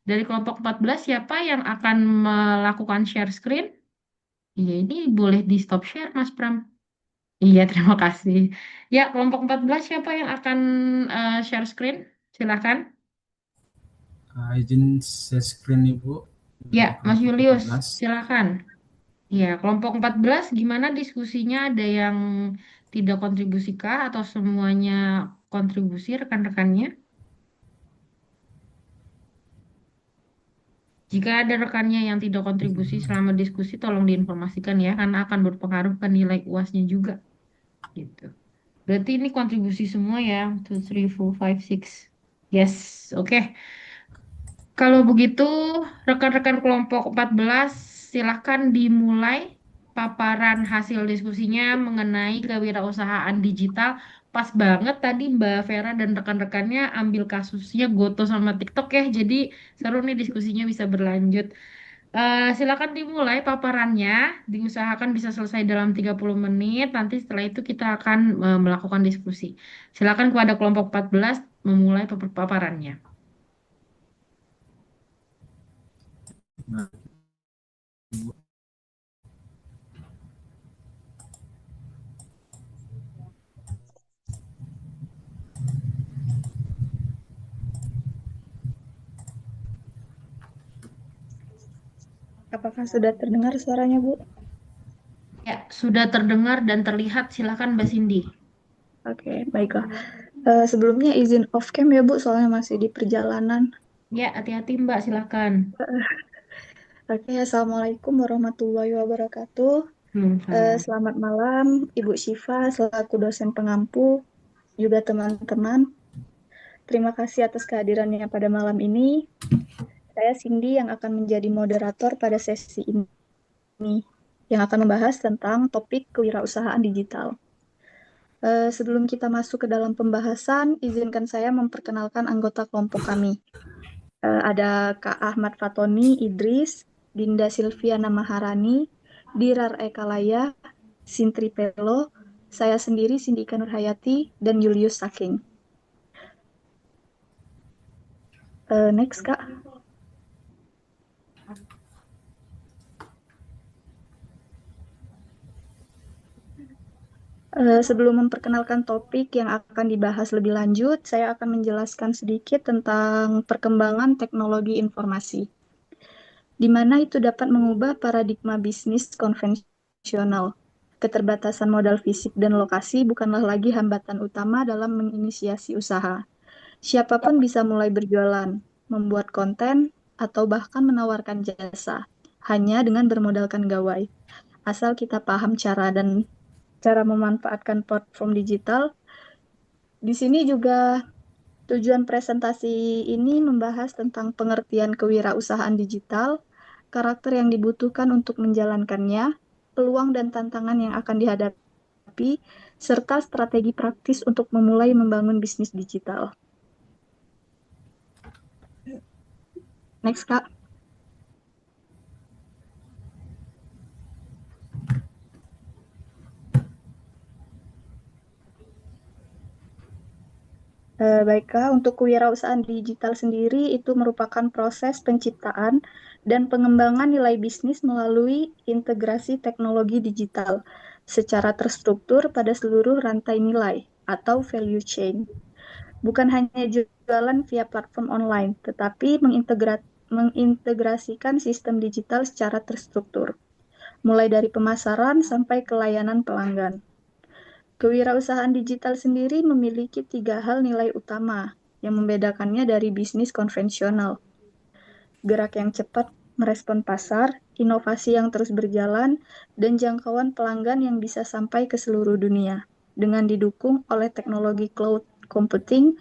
Dari kelompok 14 siapa yang akan melakukan share screen? Iya, ini boleh di stop share, Mas Pram. Iya, terima kasih. Ya, kelompok 14 siapa yang akan share screen? Silakan. Izin share screen Ibu Ya, dari Mas kelompok Julius, 14. silakan. Ya, kelompok 14 gimana diskusinya? Ada yang tidak kontribusi kah atau semuanya kontribusi rekan-rekannya? Jika ada rekannya yang tidak kontribusi selama diskusi, tolong diinformasikan ya, karena akan berpengaruh ke nilai UASnya juga, gitu. Berarti ini kontribusi semua ya, 2, 3, 4, 5, 6. Yes, oke. Kalau begitu, rekan-rekan kelompok 14, silahkan dimulai paparan hasil diskusinya mengenai kewirausahaan digital. Pas banget tadi Mbak Vera dan rekan-rekannya ambil kasusnya Goto sama TikTok ya, jadi seru nih diskusinya bisa berlanjut. Silakan dimulai paparannya, diusahakan bisa selesai dalam 30 menit. Nanti setelah itu kita akan melakukan diskusi. Silakan kepada kelompok 14 memulai paparannya. Nah, Apakah sudah terdengar suaranya, Bu? Ya, sudah terdengar dan terlihat. Silakan Mbak Cindy. Oke, baiklah. Sebelumnya izin off cam ya, Bu, soalnya masih di perjalanan. Ya, hati-hati Mbak, silakan. Oke, Assalamualaikum warahmatullahi wabarakatuh. Salam. Selamat malam, Ibu Syifa, selaku dosen pengampu, juga teman-teman. Terima kasih atas kehadirannya pada malam ini. Saya Cindy yang akan menjadi moderator pada sesi ini, yang akan membahas tentang topik kewirausahaan digital. Sebelum kita masuk ke dalam pembahasan, izinkan saya memperkenalkan anggota kelompok kami. Ada Kak Ahmad Fatoni Idris, Dinda Silviana Maharani, Dirar Ekalaya, Sintri Pelo, saya sendiri Sindika Nurhayati, dan Julius Saking. Next, Kak. Sebelum memperkenalkan topik yang akan dibahas lebih lanjut, saya akan menjelaskan sedikit tentang perkembangan teknologi informasi, di mana itu dapat mengubah paradigma bisnis konvensional. Keterbatasan modal fisik dan lokasi bukanlah lagi hambatan utama dalam menginisiasi usaha. Siapapun bisa mulai berjualan, membuat konten, atau bahkan menawarkan jasa, hanya dengan bermodalkan gawai. Asal kita paham cara memanfaatkan platform digital. Di sini juga tujuan presentasi ini membahas tentang pengertian kewirausahaan digital, karakter yang dibutuhkan untuk menjalankannya, peluang dan tantangan yang akan dihadapi, serta strategi praktis untuk memulai membangun bisnis digital. Next, Kak. Baiklah, untuk kewirausahaan digital sendiri itu merupakan proses penciptaan dan pengembangan nilai bisnis melalui integrasi teknologi digital secara terstruktur pada seluruh rantai nilai atau value chain. Bukan hanya jualan via platform online, tetapi mengintegrasikan sistem digital secara terstruktur, mulai dari pemasaran sampai ke layanan pelanggan. Kewirausahaan digital sendiri memiliki tiga hal nilai utama yang membedakannya dari bisnis konvensional. Gerak yang cepat merespon pasar, inovasi yang terus berjalan, dan jangkauan pelanggan yang bisa sampai ke seluruh dunia dengan didukung oleh teknologi cloud computing,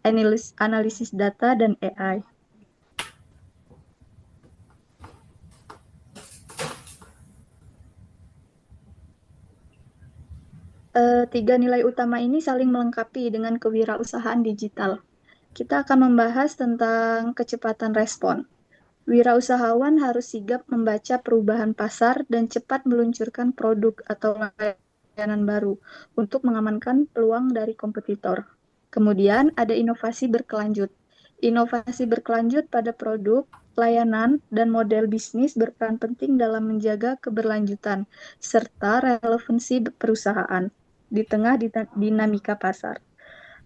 analisis data, dan AI. Tiga nilai utama ini saling melengkapi dengan kewirausahaan digital. Kita akan membahas tentang kecepatan respon. Wirausahawan harus sigap membaca perubahan pasar dan cepat meluncurkan produk atau layanan baru untuk mengamankan peluang dari kompetitor. Kemudian ada inovasi berkelanjut, Inovasi berkelanjut pada produk, layanan, dan model bisnis berperan penting dalam menjaga keberlanjutan serta relevansi perusahaan di tengah dinamika pasar.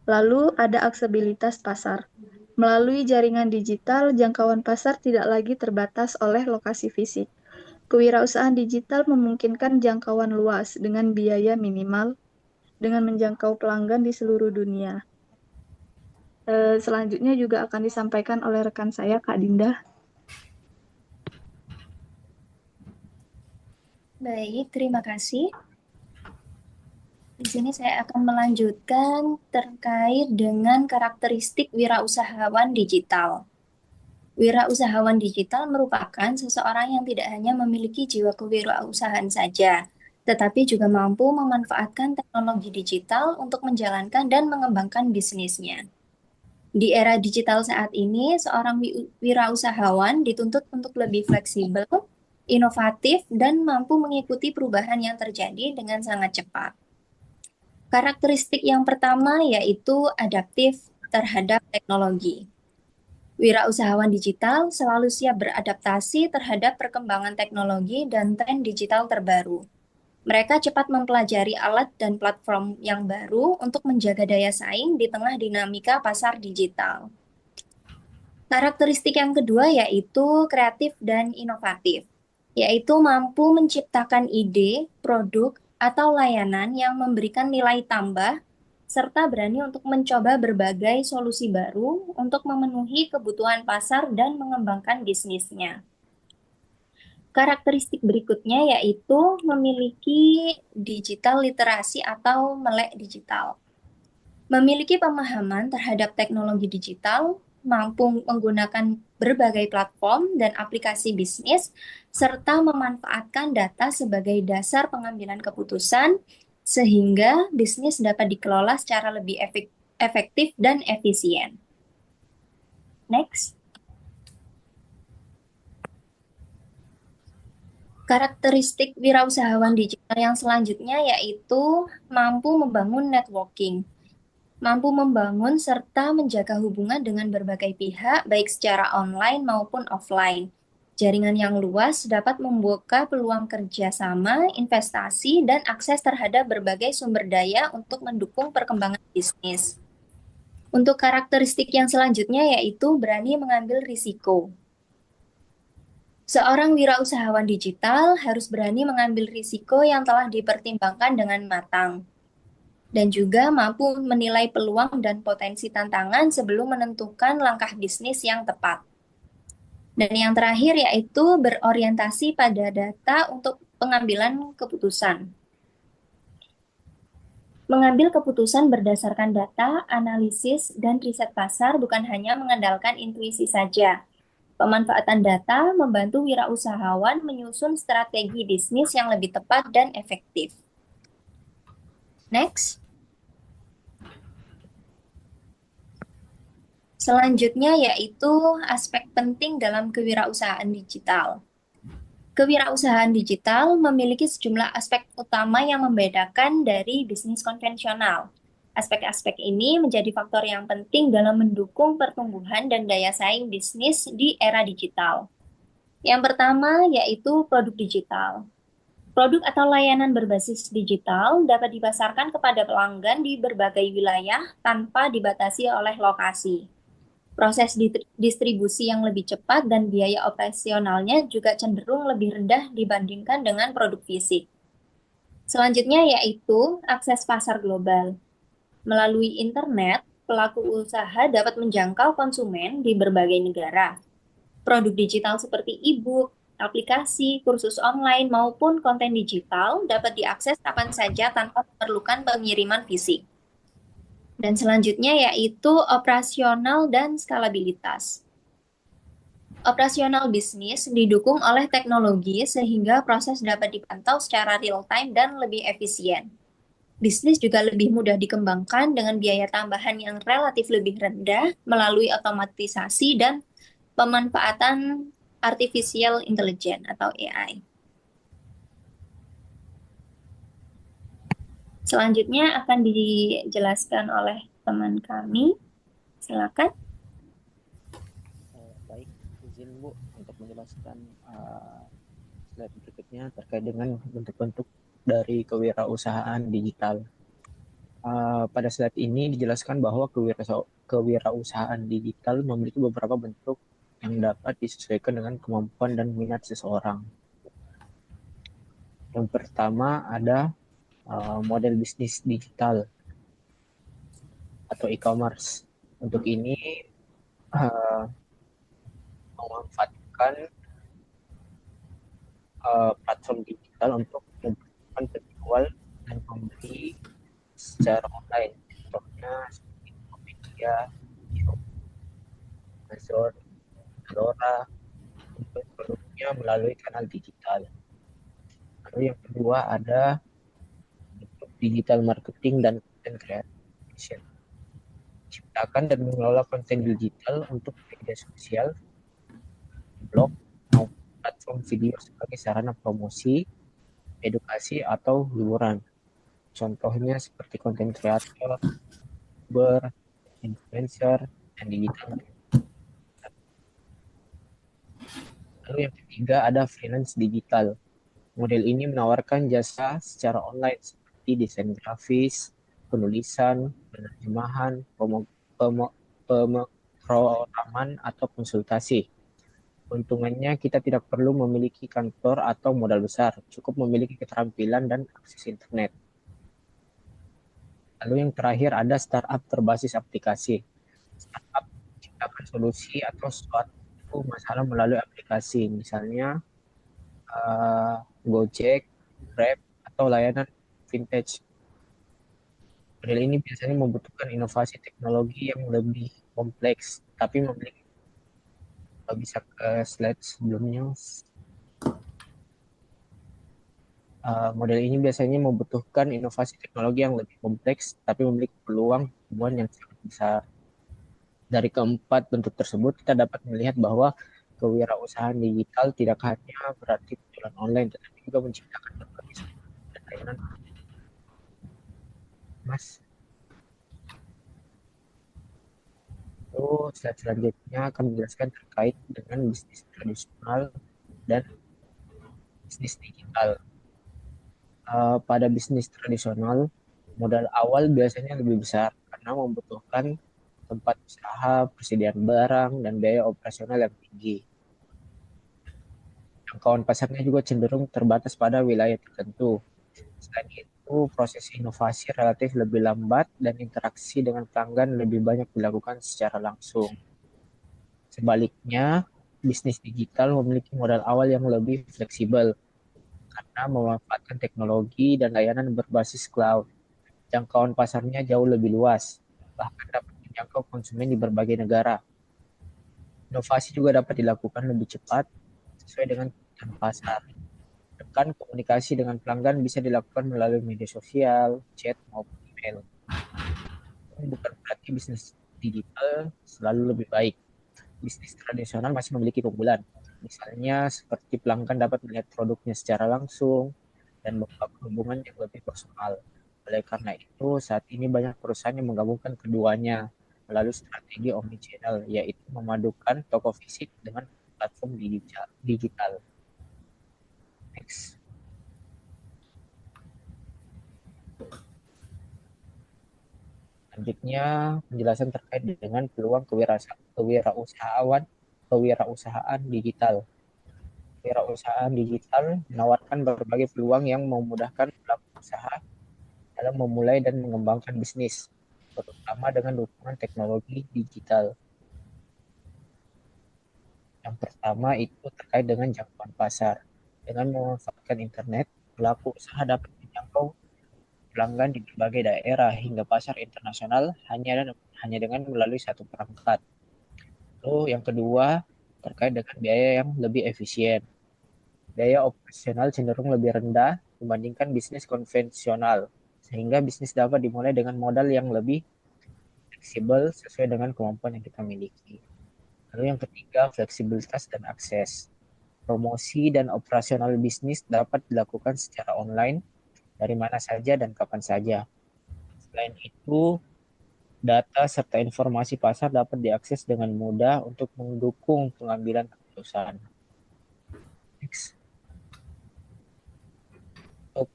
Lalu ada aksesibilitas pasar. Melalui jaringan digital, jangkauan pasar tidak lagi terbatas oleh lokasi fisik. Kewirausahaan digital memungkinkan jangkauan luas dengan biaya minimal dengan menjangkau pelanggan di seluruh dunia. Selanjutnya juga akan disampaikan oleh rekan saya, Kak Dinda. Baik, terima kasih. Di sini saya akan melanjutkan terkait dengan karakteristik wirausahawan digital. Wirausahawan digital merupakan seseorang yang tidak hanya memiliki jiwa kewirausahaan saja, tetapi juga mampu memanfaatkan teknologi digital untuk menjalankan dan mengembangkan bisnisnya. Di era digital saat ini, seorang wirausahawan dituntut untuk lebih fleksibel, inovatif, dan mampu mengikuti perubahan yang terjadi dengan sangat cepat. Karakteristik yang pertama yaitu adaptif terhadap teknologi. Wirausahawan digital selalu siap beradaptasi terhadap perkembangan teknologi dan tren digital terbaru. Mereka cepat mempelajari alat dan platform yang baru untuk menjaga daya saing di tengah dinamika pasar digital. Karakteristik yang kedua yaitu kreatif dan inovatif, yaitu mampu menciptakan ide, produk, atau layanan yang memberikan nilai tambah, serta berani untuk mencoba berbagai solusi baru untuk memenuhi kebutuhan pasar dan mengembangkan bisnisnya. Karakteristik berikutnya yaitu memiliki digital literasi atau melek digital. Memiliki pemahaman terhadap teknologi digital, mampu menggunakan berbagai platform dan aplikasi bisnis, serta memanfaatkan data sebagai dasar pengambilan keputusan, sehingga bisnis dapat dikelola secara lebih efektif dan efisien. Next. Karakteristik wirausahawan digital yang selanjutnya yaitu mampu membangun networking, mampu membangun serta menjaga hubungan dengan berbagai pihak, baik secara online maupun offline. Jaringan yang luas dapat membuka peluang kerjasama, investasi, dan akses terhadap berbagai sumber daya untuk mendukung perkembangan bisnis. Untuk karakteristik yang selanjutnya yaitu berani mengambil risiko. Seorang wirausahawan digital harus berani mengambil risiko yang telah dipertimbangkan dengan matang, dan juga mampu menilai peluang dan potensi tantangan sebelum menentukan langkah bisnis yang tepat. Dan yang terakhir yaitu berorientasi pada data untuk pengambilan keputusan. Mengambil keputusan berdasarkan data, analisis, dan riset pasar bukan hanya mengandalkan intuisi saja. Pemanfaatan data membantu wirausahawan menyusun strategi bisnis yang lebih tepat dan efektif. Next. Selanjutnya yaitu aspek penting dalam kewirausahaan digital. Kewirausahaan digital memiliki sejumlah aspek utama yang membedakan dari bisnis konvensional. Aspek-aspek ini menjadi faktor yang penting dalam mendukung pertumbuhan dan daya saing bisnis di era digital. Yang pertama yaitu produk digital. Produk atau layanan berbasis digital dapat dipasarkan kepada pelanggan di berbagai wilayah tanpa dibatasi oleh lokasi. Proses distribusi yang lebih cepat dan biaya operasionalnya juga cenderung lebih rendah dibandingkan dengan produk fisik. Selanjutnya yaitu akses pasar global. Melalui internet, pelaku usaha dapat menjangkau konsumen di berbagai negara. Produk digital seperti e-book, aplikasi, kursus online, maupun konten digital dapat diakses kapan saja tanpa memerlukan pengiriman fisik. Dan selanjutnya yaitu operasional dan skalabilitas. Operasional bisnis didukung oleh teknologi sehingga proses dapat dipantau secara real-time dan lebih efisien. Bisnis juga lebih mudah dikembangkan dengan biaya tambahan yang relatif lebih rendah melalui otomatisasi dan pemanfaatan artificial intelligence atau AI. Selanjutnya akan dijelaskan oleh teman kami. Silakan. izin Bu untuk menjelaskan slide berikutnya terkait dengan bentuk-bentuk dari kewirausahaan digital. Pada slide ini dijelaskan bahwa kewirausahaan digital memiliki beberapa bentuk yang dapat disesuaikan dengan kemampuan dan minat seseorang. Yang pertama ada model bisnis digital atau e-commerce. Untuk ini memanfaatkan platform digital untuk membuat penjual dan pembeli secara online. Contohnya seperti Tokopedia, Amazon, Zalora, untuk produknya melalui kanal digital. Lalu yang kedua ada digital marketing dan content creation. Ciptakan dan mengelola konten digital untuk media sosial, blog, maupun platform video sebagai sarana promosi, edukasi, atau hiburan. Contohnya seperti konten kreator, youtuber, influencer, dan digital. Lalu yang ketiga ada freelance digital. Model ini menawarkan jasa secara online seperti desain grafis, penulisan, penerjemahan, pemrograman, atau konsultasi. Keuntungannya kita tidak perlu memiliki kantor atau modal besar, cukup memiliki keterampilan dan akses internet. Lalu yang terakhir ada startup berbasis aplikasi. Startup menciptakan solusi atau suatu masalah melalui aplikasi, misalnya Gojek, Grab, atau layanan vintage. Model ini biasanya membutuhkan inovasi teknologi yang lebih kompleks, tapi memiliki, bisa ke slide sebelumnya. Model ini biasanya membutuhkan inovasi teknologi yang lebih kompleks, tapi memiliki peluang pertumbuhan yang sangat besar. Dari keempat bentuk tersebut, kita dapat melihat bahwa kewirausahaan digital tidak hanya berarti penjualan online, tetapi juga menciptakan berbagai dan layanan. Mas, lalu slide selanjutnya akan menjelaskan terkait dengan bisnis tradisional dan bisnis digital. Pada bisnis tradisional, modal awal biasanya lebih besar karena membutuhkan tempat usaha, persediaan barang, dan biaya operasional yang tinggi. Jangkauan pasarnya juga cenderung terbatas pada wilayah tertentu. Selain itu, proses inovasi relatif lebih lambat dan interaksi dengan pelanggan lebih banyak dilakukan secara langsung. Sebaliknya, bisnis digital memiliki modal awal yang lebih fleksibel karena memanfaatkan teknologi dan layanan berbasis cloud. Jangkauan pasarnya jauh lebih luas, bahkan dapat menjangkau konsumen di berbagai negara. Inovasi juga dapat dilakukan lebih cepat sesuai dengan kebutuhan pasar. Bahkan komunikasi dengan pelanggan bisa dilakukan melalui media sosial, chat, maupun email. Bukan berarti bisnis digital selalu lebih baik. Bisnis tradisional masih memiliki keunggulan. Misalnya seperti pelanggan dapat melihat produknya secara langsung dan membangun hubungan yang lebih personal. Oleh karena itu, saat ini banyak perusahaan yang menggabungkan keduanya melalui strategi omnichannel, yaitu memadukan toko fisik dengan platform digital. Next. Selanjutnya, penjelasan terkait dengan peluang kewirausahaan digital. Kewirausahaan digital menawarkan berbagai peluang yang memudahkan pelaku usaha dalam memulai dan mengembangkan bisnis, terutama dengan dukungan teknologi digital. Yang pertama itu terkait dengan jangkauan pasar. Dengan memanfaatkan internet, pelaku usaha dapat menjangkau pelanggan di berbagai daerah hingga pasar internasional hanya dengan melalui satu perangkat. Lalu yang kedua terkait dengan biaya yang lebih efisien. Biaya operasional cenderung lebih rendah dibandingkan bisnis konvensional, sehingga bisnis dapat dimulai dengan modal yang lebih fleksibel sesuai dengan kemampuan yang kita miliki. Lalu yang ketiga, fleksibilitas dan akses. Promosi dan operasional bisnis dapat dilakukan secara online dari mana saja dan kapan saja. Selain itu, data serta informasi pasar dapat diakses dengan mudah untuk mendukung pengambilan keputusan. Next. Untuk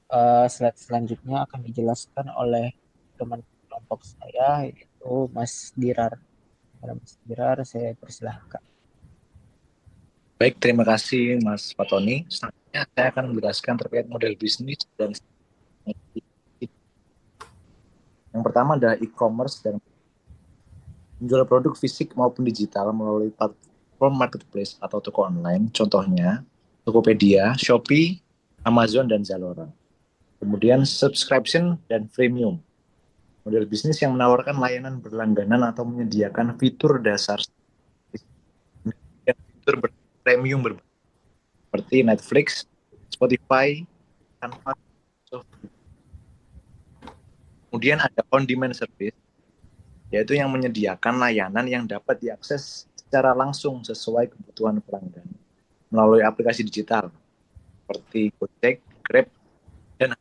slide selanjutnya akan dijelaskan oleh teman kelompok saya, yaitu Mas Dirar. Kepada Mas Dirar, saya persilahkan. Baik, terima kasih Mas Fatoni. Selanjutnya saya akan menjelaskan terkait model bisnis dan yang pertama adalah e-commerce dan menjual produk fisik maupun digital melalui platform marketplace atau toko online. Contohnya Tokopedia, Shopee, Amazon, dan Zalora. Kemudian subscription dan freemium. Model bisnis yang menawarkan layanan berlangganan atau menyediakan fitur dasar dan fitur premium seperti Netflix, Spotify, Canva, Software. Kemudian ada on-demand service, yaitu yang menyediakan layanan yang dapat diakses secara langsung sesuai kebutuhan pelanggan melalui aplikasi digital seperti Gojek, Grab, dan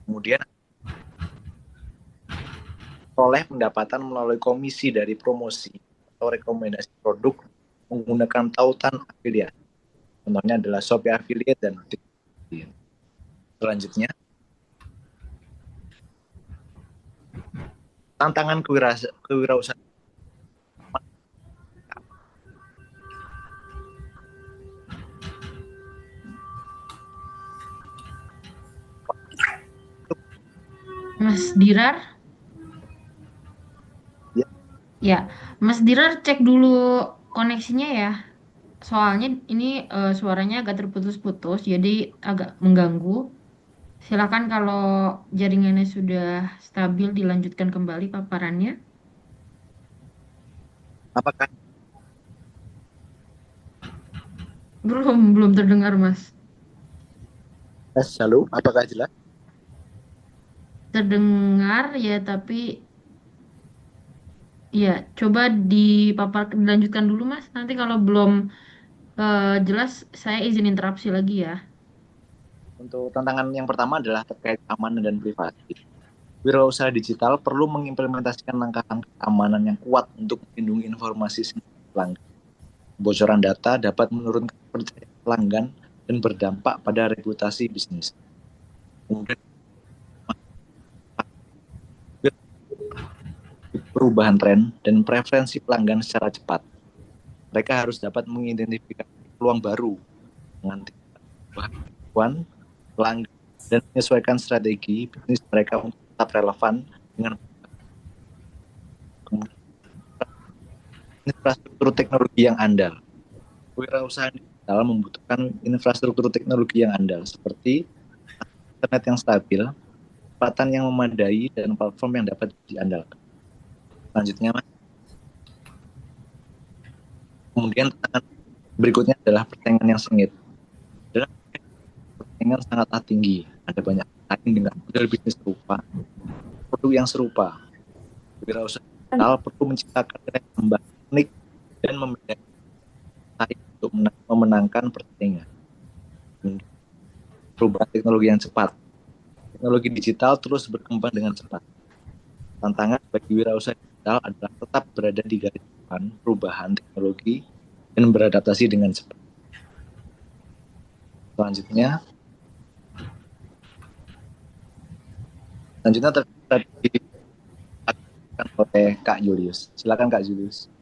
kemudian oleh pendapatan melalui komisi dari promosi atau rekomendasi produk menggunakan tautan afiliat. Contohnya adalah Shopee Affiliate dan TikTok. Selanjutnya, tantangan kewirausahaan. Mas Dirar? Ya. Ya, Mas Dirar cek dulu koneksinya ya. Soalnya ini suaranya agak terputus-putus, jadi agak mengganggu. Silakan kalau jaringannya sudah stabil dilanjutkan kembali paparannya. Apakah Belum terdengar, Mas. halo? Apakah jelas? Terdengar ya, tapi ya coba dilanjutkan dulu, Mas. Nanti kalau belum jelas, saya izin interupsi lagi ya. Untuk tantangan yang pertama adalah terkait keamanan dan privasi. Wirausaha digital perlu mengimplementasikan langkah-langkah keamanan yang kuat untuk melindungi informasi pelanggan. Kebocoran data dapat menurunkan kepercayaan pelanggan dan berdampak pada reputasi bisnis. Kemudian perubahan tren dan preferensi pelanggan secara cepat. Mereka harus dapat mengidentifikasi peluang baru dengan kebutuhan pelanggan dan menyesuaikan strategi bisnis mereka untuk tetap relevan dengan infrastruktur teknologi yang andal. Wirausaha digital membutuhkan infrastruktur teknologi yang andal seperti internet yang stabil, kecepatan yang memadai, dan platform yang dapat diandalkan. Selanjutnya, Mas. Kemudian tantangan berikutnya adalah persaingan yang sengit. Dalam persaingan sangatlah tinggi. Ada banyak lain dengan model bisnis serupa, produk yang serupa. Wirausaha digital perlu menciptakan nilai tambah unik dan membedakan untuk memenangkan persaingan. Perubahan teknologi yang cepat. Teknologi digital terus berkembang dengan cepat. Tantangan bagi wirausaha digital adalah tetap berada di garis depan perubahan teknologi dan beradaptasi dengan cepat. Selanjutnya terjadi oleh Kak Julius. Silakan Kak Julius.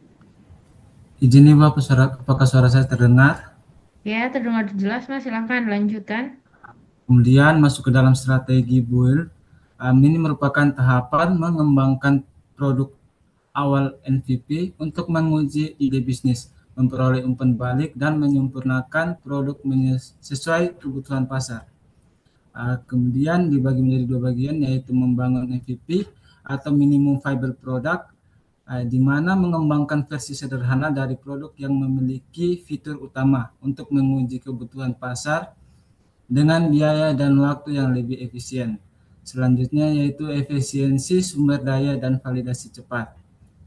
Izin nih Bapak, apakah suara saya terdengar? Ya, terdengar jelas, Mas. Silakan lanjutkan. Kemudian masuk ke dalam strategi build. Ini merupakan tahapan mengembangkan produk awal MVP untuk menguji ide bisnis, memperoleh umpan balik, dan menyempurnakan produk sesuai kebutuhan pasar. Kemudian dibagi menjadi dua bagian, yaitu membangun MVP atau minimum viable product, di mana mengembangkan versi sederhana dari produk yang memiliki fitur utama untuk menguji kebutuhan pasar dengan biaya dan waktu yang lebih efisien. Selanjutnya yaitu efisiensi sumber daya dan validasi cepat,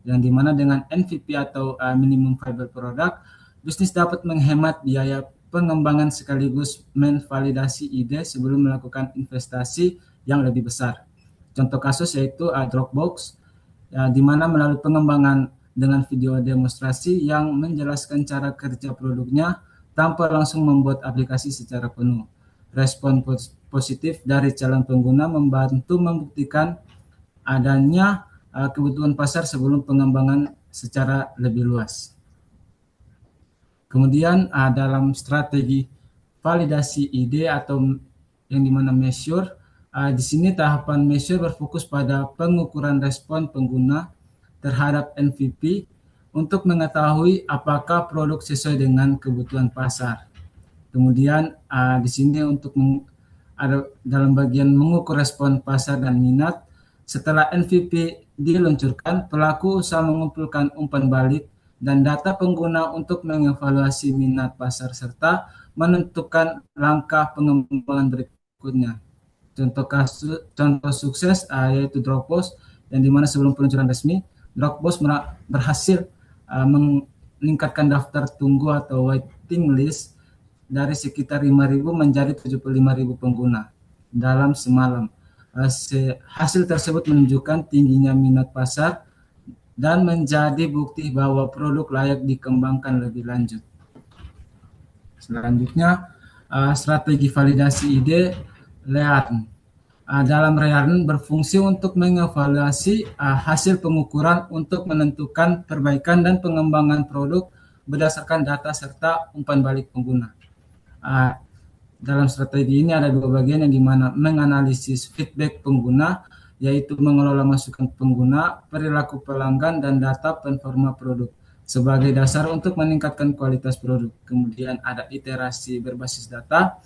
yang dimana dengan MVP atau minimum viable product, bisnis dapat menghemat biaya pengembangan sekaligus menvalidasi ide sebelum melakukan investasi yang lebih besar. Contoh kasus yaitu Dropbox, di mana melalui pengembangan dengan video demonstrasi yang menjelaskan cara kerja produknya tanpa langsung membuat aplikasi secara penuh. Respon positif dari calon pengguna membantu membuktikan adanya kebutuhan pasar sebelum pengembangan secara lebih luas. Kemudian dalam strategi validasi ide atau yang dimana measure, di sini tahapan measure berfokus pada pengukuran respon pengguna terhadap MVP untuk mengetahui apakah produk sesuai dengan kebutuhan pasar. Kemudian di sini untuk ada dalam bagian mengukur respon pasar dan minat. Setelah MVP diluncurkan, pelaku usaha mengumpulkan umpan balik dan data pengguna untuk mengevaluasi minat pasar serta menentukan langkah pengembangan berikutnya. Contoh sukses yaitu Dropbox, yang dimana sebelum peluncuran resmi, Dropbox berhasil meningkatkan daftar tunggu atau waiting list dari sekitar 5.000 menjadi 75.000 pengguna dalam semalam. Hasil tersebut menunjukkan tingginya minat pasar dan menjadi bukti bahwa produk layak dikembangkan lebih lanjut. Selanjutnya, strategi validasi ide Learn. Dalam Learn berfungsi untuk mengevaluasi hasil pengukuran untuk menentukan perbaikan dan pengembangan produk berdasarkan data serta umpan balik pengguna. Dalam strategi ini ada dua bagian, yang dimana menganalisis feedback pengguna, yaitu mengelola masukan pengguna, perilaku pelanggan, dan data performa produk sebagai dasar untuk meningkatkan kualitas produk. Kemudian ada iterasi berbasis data.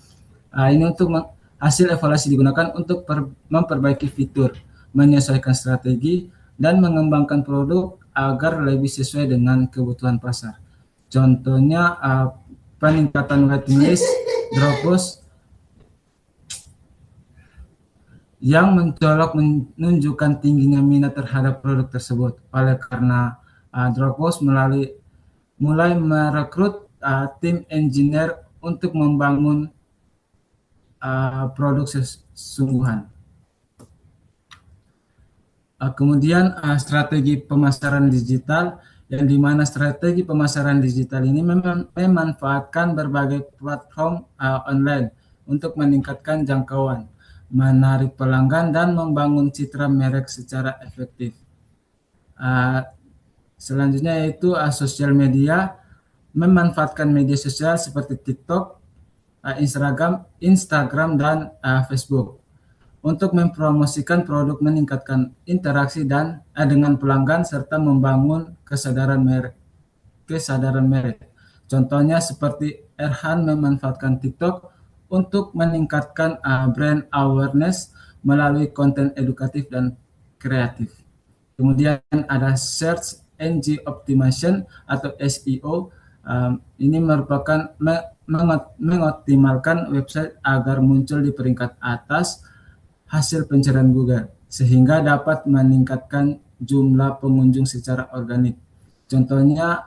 Ini untuk hasil evaluasi digunakan untuk memperbaiki fitur, menyesuaikan strategi, dan mengembangkan produk agar lebih sesuai dengan kebutuhan pasar. Contohnya peningkatan waiting list Dropbox yang mencolok menunjukkan tingginya minat terhadap produk tersebut. Oleh karena Dropbox mulai merekrut tim engineer untuk membangun produk sesungguhan. Kemudian strategi pemasaran digital, yang dimana strategi pemasaran digital ini memanfaatkan berbagai platform online untuk meningkatkan jangkauan, menarik pelanggan, dan membangun citra merek secara efektif. Selanjutnya yaitu sosial media, memanfaatkan media sosial seperti TikTok, Instagram, dan Facebook untuk mempromosikan produk, meningkatkan interaksi dengan pelanggan, serta membangun kesadaran merek. Contohnya seperti Erhan memanfaatkan TikTok untuk meningkatkan brand awareness melalui konten edukatif dan kreatif. Kemudian ada Search Engine Optimization atau SEO. Ini merupakan mengoptimalkan website agar muncul di peringkat atas hasil pencarian Google, sehingga dapat meningkatkan jumlah pengunjung secara organik. Contohnya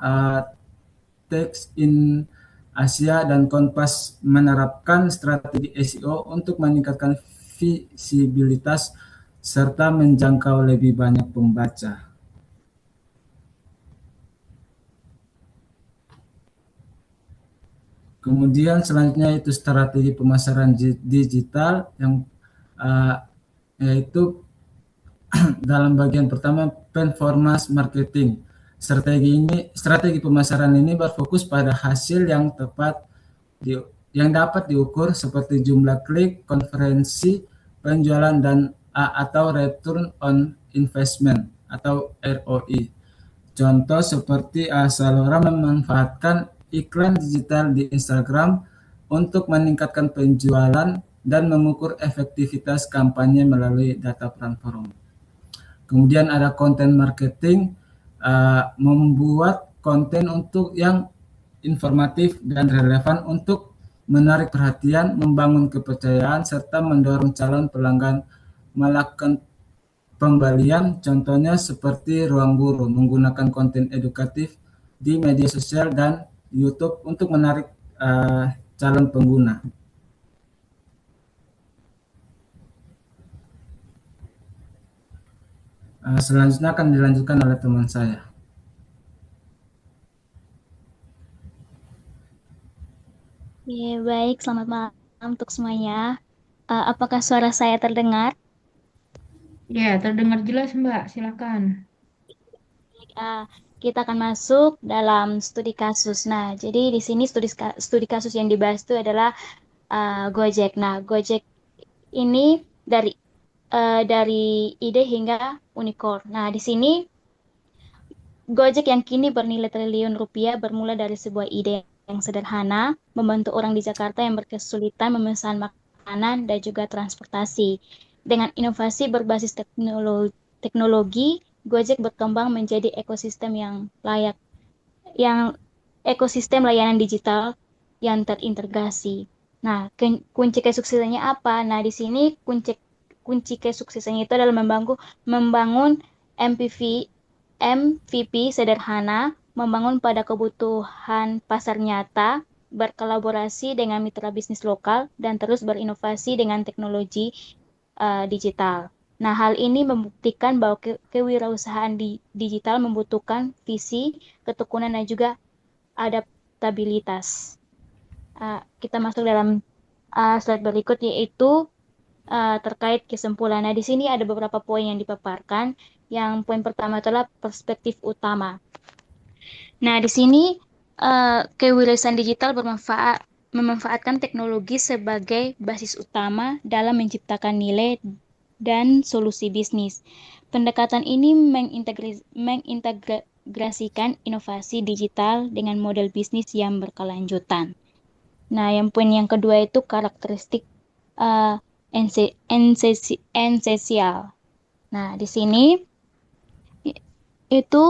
Text in Asia dan Kompas menerapkan strategi SEO untuk meningkatkan visibilitas serta menjangkau lebih banyak pembaca. Kemudian selanjutnya itu strategi pemasaran digital, yang yaitu dalam bagian pertama performance marketing. Strategi pemasaran ini berfokus pada hasil yang yang dapat diukur seperti jumlah klik, konferensi, penjualan, dan atau return on investment atau ROI. Contoh seperti Zalora memanfaatkan iklan digital di Instagram untuk meningkatkan penjualan dan mengukur efektivitas kampanye melalui data platform. Kemudian ada content marketing, membuat konten untuk yang informatif dan relevan untuk menarik perhatian, membangun kepercayaan, serta mendorong calon pelanggan melakukan pembelian. Contohnya seperti Ruang Guru menggunakan konten edukatif di media sosial dan YouTube untuk menarik calon pengguna. Selanjutnya akan dilanjutkan oleh teman saya. Oke, baik. Selamat malam untuk semuanya. Apakah suara saya terdengar? Ya, terdengar jelas, Mbak. Silakan. Uh, kita akan masuk dalam studi kasus. Nah, jadi di sini studi kasus yang dibahas itu adalah Gojek. Nah, Gojek ini dari ide hingga unicorn. Nah, di sini Gojek yang kini bernilai triliun rupiah bermula dari sebuah ide yang sederhana, membantu orang di Jakarta yang berkesulitan memesan makanan dan juga transportasi. Dengan inovasi berbasis teknologi, Gojek berkembang menjadi yang ekosistem layanan digital yang terintegrasi. Nah, kunci kesuksesannya apa? Nah, di sini kunci kesuksesannya itu adalah membangun MVP sederhana, membangun pada kebutuhan pasar nyata, berkolaborasi dengan mitra bisnis lokal, dan terus berinovasi dengan teknologi digital. Nah, hal ini membuktikan bahwa kewirausahaan digital membutuhkan visi, ketekunan, dan juga adaptabilitas. Kita masuk dalam slide berikut, yaitu terkait kesimpulan. Nah, di sini ada beberapa poin yang dipaparkan. Yang poin pertama adalah perspektif utama. Nah, di sini kewirausahaan digital memanfaatkan teknologi sebagai basis utama dalam menciptakan nilai dan solusi bisnis. Pendekatan ini mengintegrasikan inovasi digital dengan model bisnis yang berkelanjutan. Nah, yang poin yang kedua itu karakteristik uh, esensial. Nah, di sini itu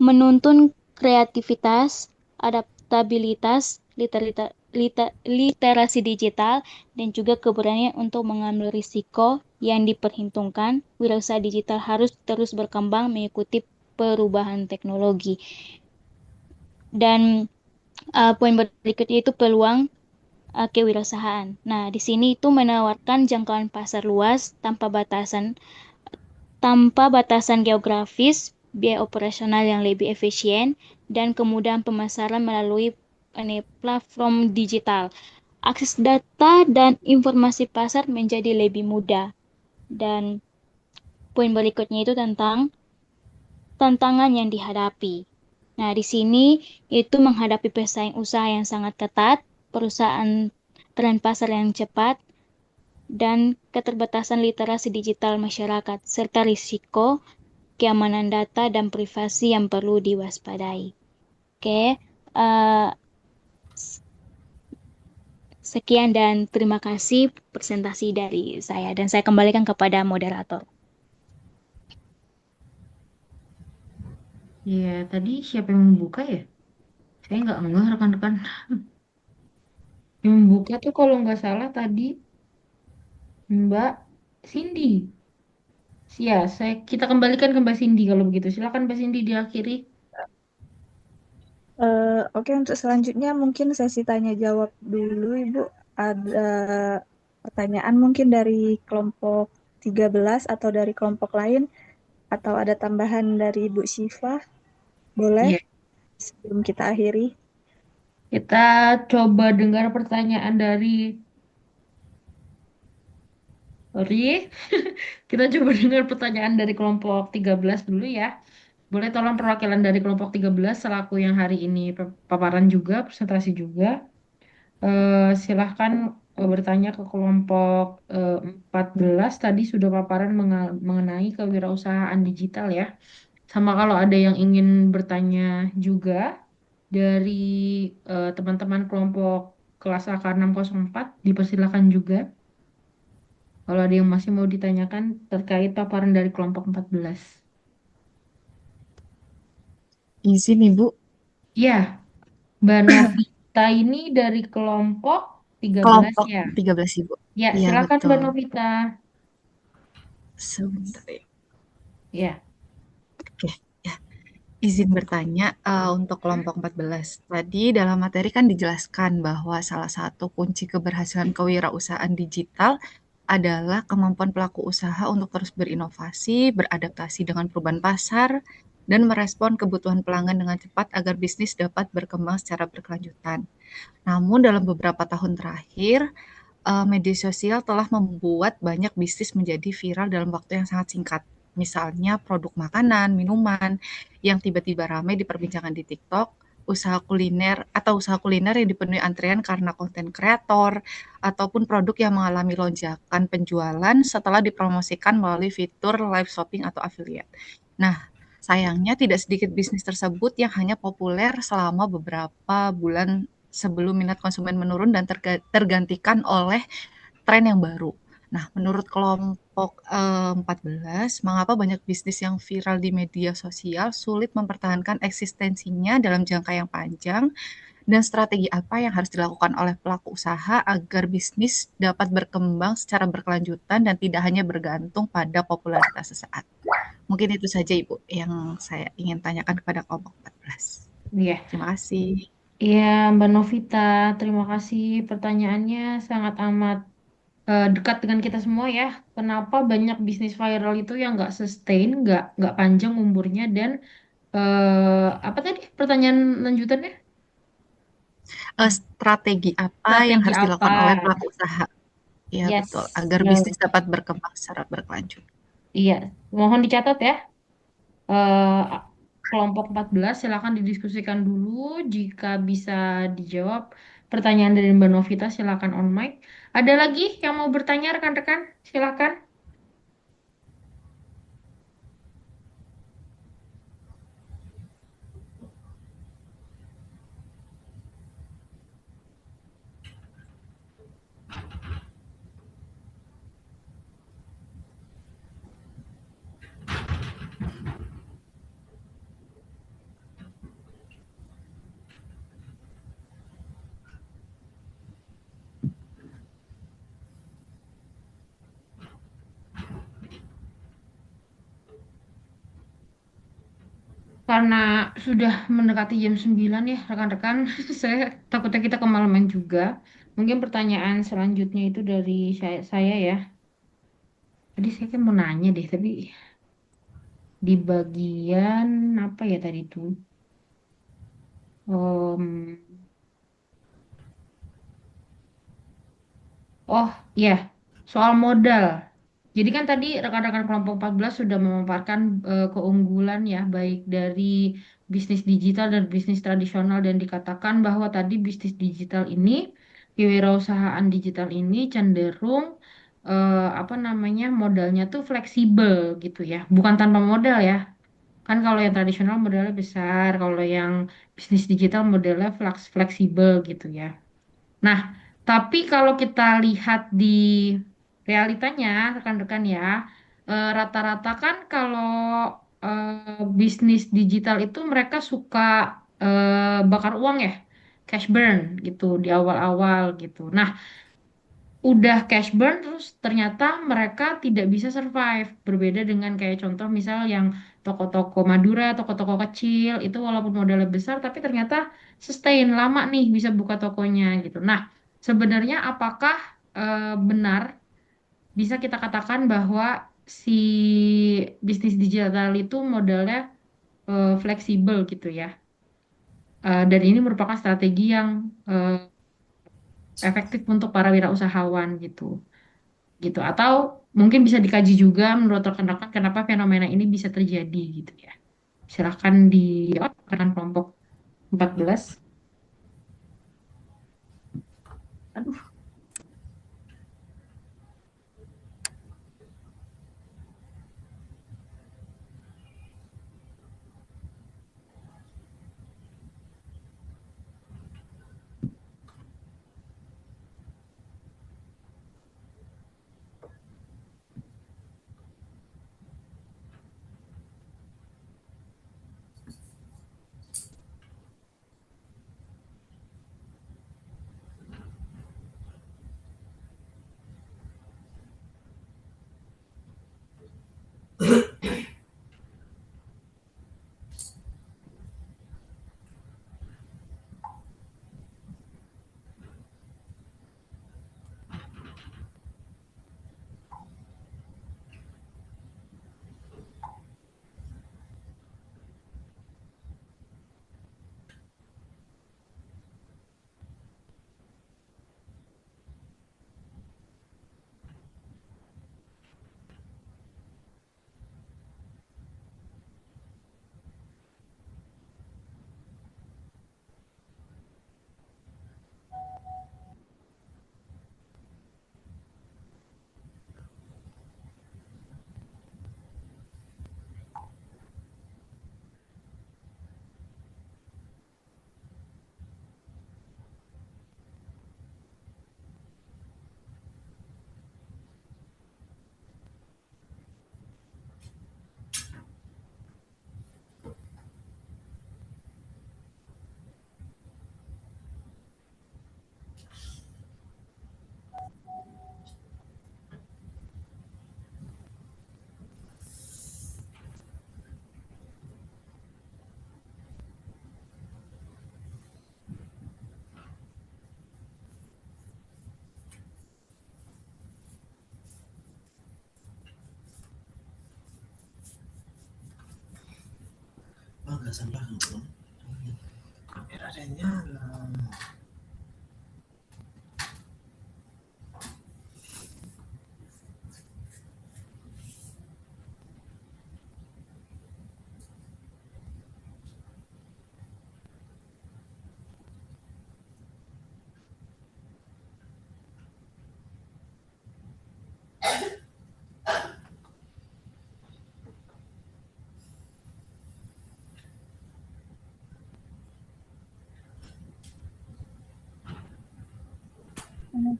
menuntun kreativitas, adaptabilitas, literasi digital, dan juga keberanian untuk mengambil risiko yang diperhitungkan. Wirausaha digital harus terus berkembang mengikuti perubahan teknologi. Dan poin berikutnya itu peluang kewirausahaan. Nah, di sini itu menawarkan jangkauan pasar luas tanpa batasan geografis, biaya operasional yang lebih efisien, dan kemudahan pemasaran melalui platform digital. Akses data dan informasi pasar menjadi lebih mudah. Dan poin berikutnya itu tentang tantangan yang dihadapi. Nah, di sini itu menghadapi pesaing usaha yang sangat ketat, perusahaan tren pasar yang cepat, dan keterbatasan literasi digital masyarakat, serta risiko keamanan data dan privasi yang perlu diwaspadai. Oke, sekian dan terima kasih presentasi dari saya, dan saya kembalikan kepada moderator. Ya, tadi siapa yang membuka ya? Saya nggak ngeh rekan-rekan. Yang membuka tuh kalau nggak salah tadi Mbak Cindy. Ya, kita kembalikan ke Mbak Cindy kalau begitu. Silakan Mbak Cindy diakhiri. Oke, untuk selanjutnya mungkin sesi tanya jawab dulu, Ibu. Ada pertanyaan mungkin dari kelompok 13 atau dari kelompok lain, atau ada tambahan dari Ibu Syifa? Boleh Iya. sebelum kita akhiri? Kita coba dengar pertanyaan dari Sorry. Kita coba dengar pertanyaan dari kelompok 13 dulu ya. Boleh tolong perwakilan dari kelompok 13 selaku yang hari ini paparan juga, presentasi juga. Silahkan bertanya ke kelompok 14. Tadi sudah paparan mengenai kewirausahaan digital ya. Sama kalau ada yang ingin bertanya juga dari teman-teman kelompok kelas AK 604, dipersilakan juga. Kalau ada yang masih mau ditanyakan terkait paparan dari kelompok 14. Izin Ibu, Iya, Mbak Novita ini dari kelompok 13 kelompok ya. 13 Ibu. Ya, Iya, silakan Mbak betul. Novita. Sebentar ya. Ya, Oke, ya. Izin bertanya untuk kelompok 14. Tadi dalam materi kan dijelaskan bahwa salah satu kunci keberhasilan kewirausahaan digital adalah kemampuan pelaku usaha untuk terus berinovasi, beradaptasi dengan perubahan pasar, dan merespon kebutuhan pelanggan dengan cepat agar bisnis dapat berkembang secara berkelanjutan. Namun dalam beberapa tahun terakhir, media sosial telah membuat banyak bisnis menjadi viral dalam waktu yang sangat singkat. Misalnya produk makanan, minuman yang tiba-tiba ramai diperbincangkan di TikTok, usaha kuliner yang dipenuhi antrean karena konten kreator, ataupun produk yang mengalami lonjakan penjualan setelah dipromosikan melalui fitur live shopping atau affiliate. Nah, sayangnya tidak sedikit bisnis tersebut yang hanya populer selama beberapa bulan sebelum minat konsumen menurun dan tergantikan oleh tren yang baru. Nah, menurut kelompok 14, mengapa banyak bisnis yang viral di media sosial sulit mempertahankan eksistensinya dalam jangka yang panjang, dan strategi apa yang harus dilakukan oleh pelaku usaha agar bisnis dapat berkembang secara berkelanjutan dan tidak hanya bergantung pada popularitas sesaat. Mungkin itu saja Ibu yang saya ingin tanyakan kepada kelompok 14. Iya. Terima kasih. Iya, Mbak Novita, terima kasih pertanyaannya sangat amat dekat dengan kita semua ya. Kenapa banyak bisnis viral itu yang nggak sustain, nggak panjang umurnya dan apa tadi pertanyaan lanjutannya? Strategi apa yang Strategi harus apa? dilakukan oleh pelaku usaha? Iya betul, Yes. agar bisnis dapat berkembang secara berkelanjutan. Iya, mohon dicatat ya. Eh, Kelompok 14 silakan didiskusikan dulu. Jika bisa dijawab pertanyaan dari Mbak Novita silakan on mic. Ada lagi yang mau bertanya rekan-rekan? Silakan. Karena sudah mendekati jam 9 ya rekan-rekan, saya takutnya kita kemalaman juga. Mungkin pertanyaan selanjutnya itu dari saya ya. Tadi saya kan mau nanya deh, tapi di bagian apa ya tadi tuh? Em, oh iya, soal modal. Jadi kan tadi rekan-rekan kelompok 14 sudah memaparkan keunggulan ya, baik dari bisnis digital dan bisnis tradisional dan dikatakan bahwa tadi bisnis digital ini, kewirausahaan digital ini cenderung apa namanya modalnya tuh fleksibel gitu ya, bukan tanpa modal ya. Kan kalau yang tradisional modalnya besar, kalau yang bisnis digital modalnya fleksibel gitu ya. Nah, tapi kalau kita lihat di realitanya, rekan-rekan ya, rata-rata kan kalau bisnis digital itu mereka suka bakar uang ya, cash burn gitu di awal-awal gitu. Nah, udah cash burn terus ternyata mereka tidak bisa survive. Berbeda dengan kayak contoh misal yang toko-toko Madura, toko-toko kecil itu walaupun modalnya besar tapi ternyata sustain lama nih bisa buka tokonya gitu. Nah, sebenarnya apakah benar bisa kita katakan bahwa si bisnis digital itu modalnya fleksibel gitu ya. Dan ini merupakan strategi yang efektif untuk para wirausahawan gitu. Gitu. Atau mungkin bisa dikaji juga menurut rekan-rekan kenapa fenomena ini bisa terjadi gitu ya. Silahkan di rekan kelompok 14. Aduh, Kameranya nyala.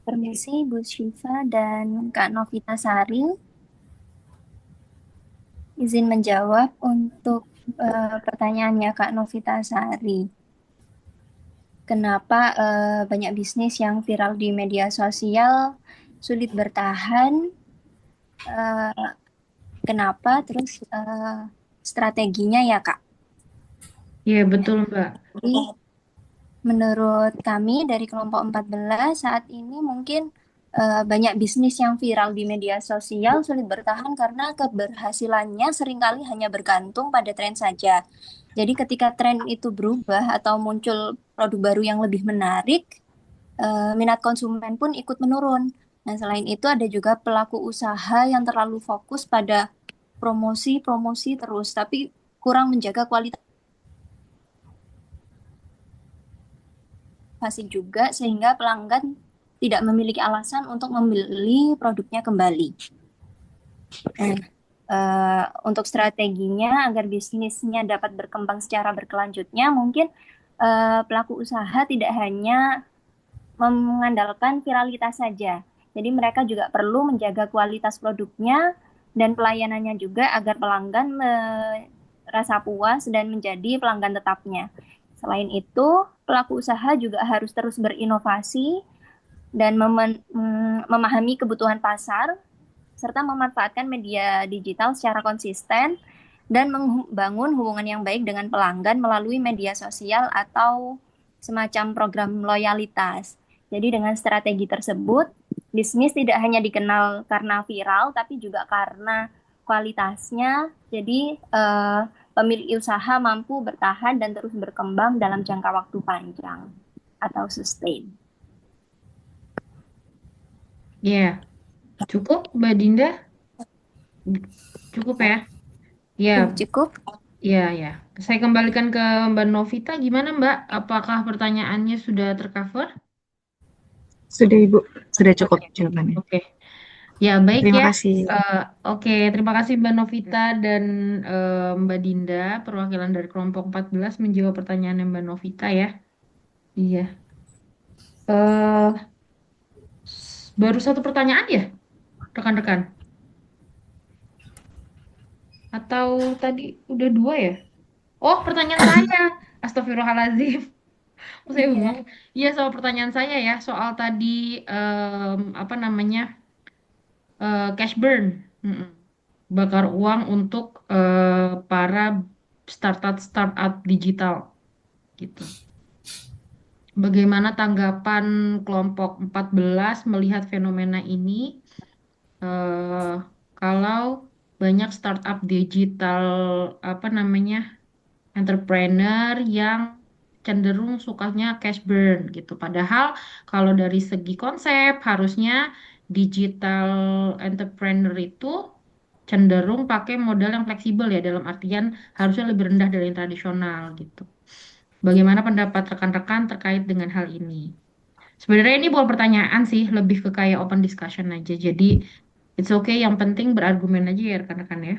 Permisi Bu Syifa dan Kak Novita Sari, izin menjawab untuk pertanyaannya Kak Novita Sari. Kenapa banyak bisnis yang viral di media sosial sulit bertahan? Kenapa? Terus strateginya ya Kak? Iya, betul, Mbak. Jadi menurut kami dari kelompok 14 saat ini mungkin banyak bisnis yang viral di media sosial sulit bertahan karena keberhasilannya seringkali hanya bergantung pada tren saja. Jadi ketika tren itu berubah atau muncul produk baru yang lebih menarik, minat konsumen pun ikut menurun. Nah, selain itu ada juga pelaku usaha yang terlalu fokus pada promosi terus, tapi kurang menjaga kualitas juga sehingga pelanggan tidak memiliki alasan untuk membeli produknya kembali. Untuk strateginya agar bisnisnya dapat berkembang secara berkelanjutnya, mungkin pelaku usaha tidak hanya mengandalkan viralitas saja. Jadi mereka juga perlu menjaga kualitas produknya dan pelayanannya juga agar pelanggan merasa puas dan menjadi pelanggan tetapnya. Selain itu, pelaku usaha juga harus terus berinovasi dan memahami kebutuhan pasar, serta memanfaatkan media digital secara konsisten dan membangun hubungan yang baik dengan pelanggan melalui media sosial atau semacam program loyalitas. Jadi dengan strategi tersebut, bisnis tidak hanya dikenal karena viral, tapi juga karena kualitasnya. Jadi pemilik usaha mampu bertahan dan terus berkembang dalam jangka waktu panjang atau sustain. Ya, cukup Mbak Dinda? Cukup ya? Ya, Cukup. ya. Saya kembalikan ke Mbak Novita. Gimana Mbak? Apakah pertanyaannya sudah tercover? Sudah Ibu, sudah cukup jawabannya. Oke. Ya, baik Terima ya. kasih. Oke, terima kasih Mbak Novita dan Mbak Dinda, perwakilan dari kelompok 14 menjawab pertanyaan Mbak Novita ya. Iya. Eh, baru satu pertanyaan ya, rekan-rekan? Atau tadi udah dua ya? Oh, pertanyaan saya. Astagfirullahaladzim. Saya bingung. Iya, soal pertanyaan saya ya, soal tadi apa namanya cash burn. Mm-mm. Bakar uang untuk para startup digital gitu. Bagaimana tanggapan kelompok 14 melihat fenomena ini eh, kalau banyak startup digital apa namanya entrepreneur yang cenderung sukanya cash burn gitu. Padahal kalau dari segi konsep harusnya digital entrepreneur itu cenderung pakai modal yang fleksibel ya, dalam artian harusnya lebih rendah dari yang tradisional gitu. Bagaimana pendapat rekan-rekan terkait dengan hal ini? Sebenarnya ini bukan pertanyaan sih, lebih ke kayak open discussion aja. Jadi it's okay, yang penting berargumen aja ya rekan-rekan ya.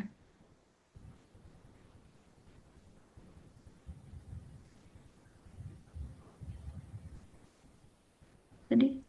Tadi.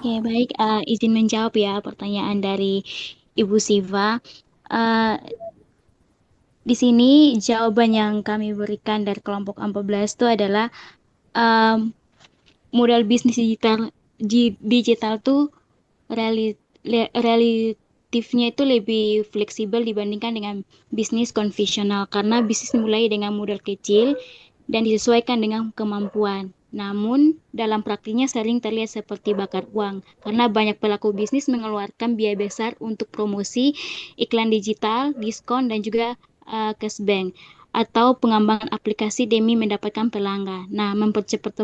Oke, baik. Izin menjawab ya pertanyaan dari Ibu Siva. Eh, di sini jawaban yang kami berikan dari kelompok 14 itu adalah em, modal bisnis digital tuh relatifnya itu lebih fleksibel dibandingkan dengan bisnis konvensional karena bisnis mulai dengan modal kecil dan disesuaikan dengan kemampuan. Namun, dalam praktiknya sering terlihat seperti bakar uang karena banyak pelaku bisnis mengeluarkan biaya besar untuk promosi, iklan digital, diskon, dan juga cashback atau pengembangan aplikasi demi mendapatkan pelanggan. Nah, mempercepat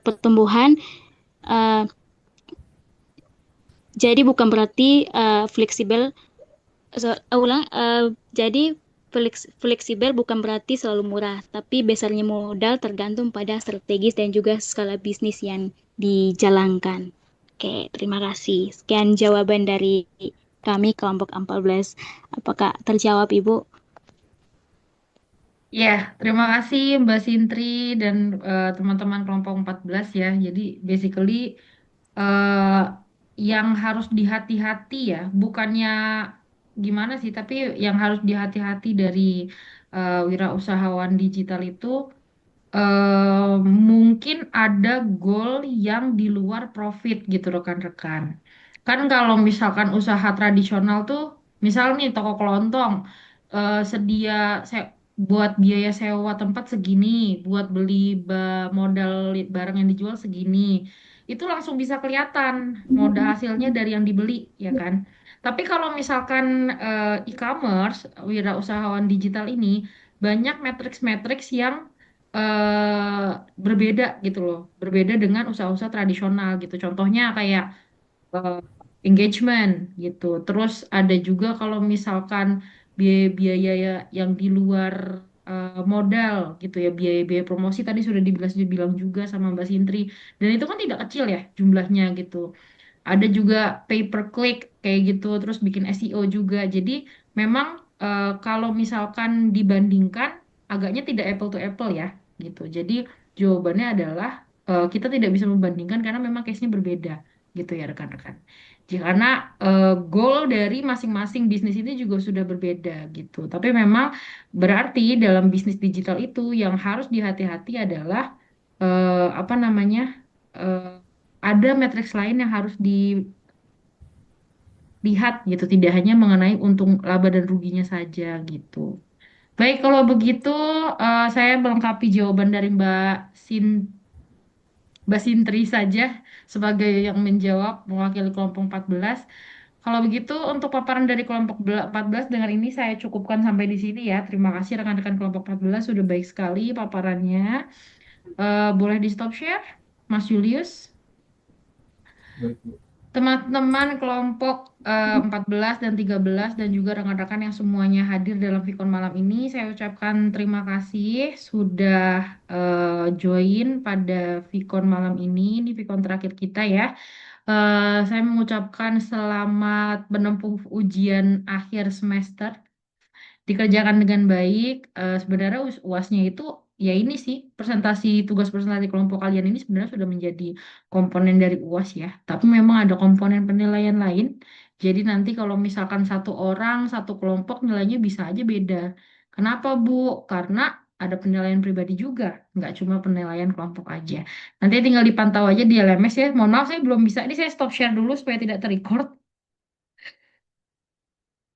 pertumbuhan eh, jadi bukan berarti fleksibel. Jadi fleksibel bukan berarti selalu murah, tapi besarnya modal tergantung pada strategis dan juga skala bisnis yang dijalankan. Oke, terima kasih. Sekian jawaban dari kami kelompok 14. Apakah terjawab, Ibu? Ya, terima kasih Mbak Sintri dan teman-teman kelompok 14 ya. Jadi basically eh, yang harus dihati-hati ya, bukannya gimana sih, tapi yang harus dihati-hati dari wirausahawan digital itu eh, mungkin ada goal yang di luar profit gitu rekan-rekan. Kan kalau misalkan usaha tradisional tuh, misal nih toko kelontong sedia buat biaya sewa tempat segini, buat beli modal barang yang dijual segini, itu langsung bisa kelihatan modal hasilnya dari yang dibeli, ya kan? Tapi kalau misalkan e-commerce, wirausahawan digital ini banyak matriks-matriks yang berbeda gitu loh, berbeda dengan usaha-usaha tradisional gitu. Contohnya kayak eh, engagement gitu. Terus ada juga kalau misalkan biaya-biaya yang di luar modal gitu ya, biaya-biaya promosi tadi sudah dibilang juga sama Mbak Sintri. Dan itu kan tidak kecil ya jumlahnya gitu. Ada juga pay per click kayak gitu, terus bikin SEO juga. Jadi memang kalau misalkan dibandingkan agaknya tidak apple to apple ya gitu. Jadi jawabannya adalah kita tidak bisa membandingkan karena memang case-nya berbeda gitu ya rekan-rekan. Karena goal dari masing-masing bisnis ini juga sudah berbeda gitu. Tapi memang berarti dalam bisnis digital itu yang harus dihati-hati adalah apa namanya? eh, ada matriks lain yang harus dilihat gitu, tidak hanya mengenai untung laba dan ruginya saja gitu. Baik, kalau begitu saya melengkapi jawaban dari Mbak Sintri saja sebagai yang menjawab mewakili kelompok 14. Kalau begitu untuk paparan dari kelompok 14 dengan ini saya cukupkan sampai di sini ya. Terima kasih rekan-rekan kelompok 14 sudah baik sekali paparannya. Boleh di stop share, Mas Julius? Teman-teman kelompok 14 dan 13 dan juga rekan-rekan yang semuanya hadir dalam Vicon malam ini, saya ucapkan terima kasih sudah join pada Vicon malam ini. Ini Vicon terakhir kita ya. Saya mengucapkan selamat menempuh ujian akhir semester dikerjakan dengan baik. Sebenarnya UASnya itu ya ini sih presentasi tugas presentasi kelompok kalian ini sebenarnya sudah menjadi komponen dari UAS ya. Tapi memang ada komponen penilaian lain. Jadi nanti kalau misalkan satu orang satu kelompok nilainya bisa aja beda. Kenapa Bu? Karena ada penilaian pribadi juga, nggak cuma penilaian kelompok aja. Nanti tinggal dipantau aja di LMS ya. Mohon maaf saya belum bisa. Ini saya stop share dulu supaya tidak terrecord.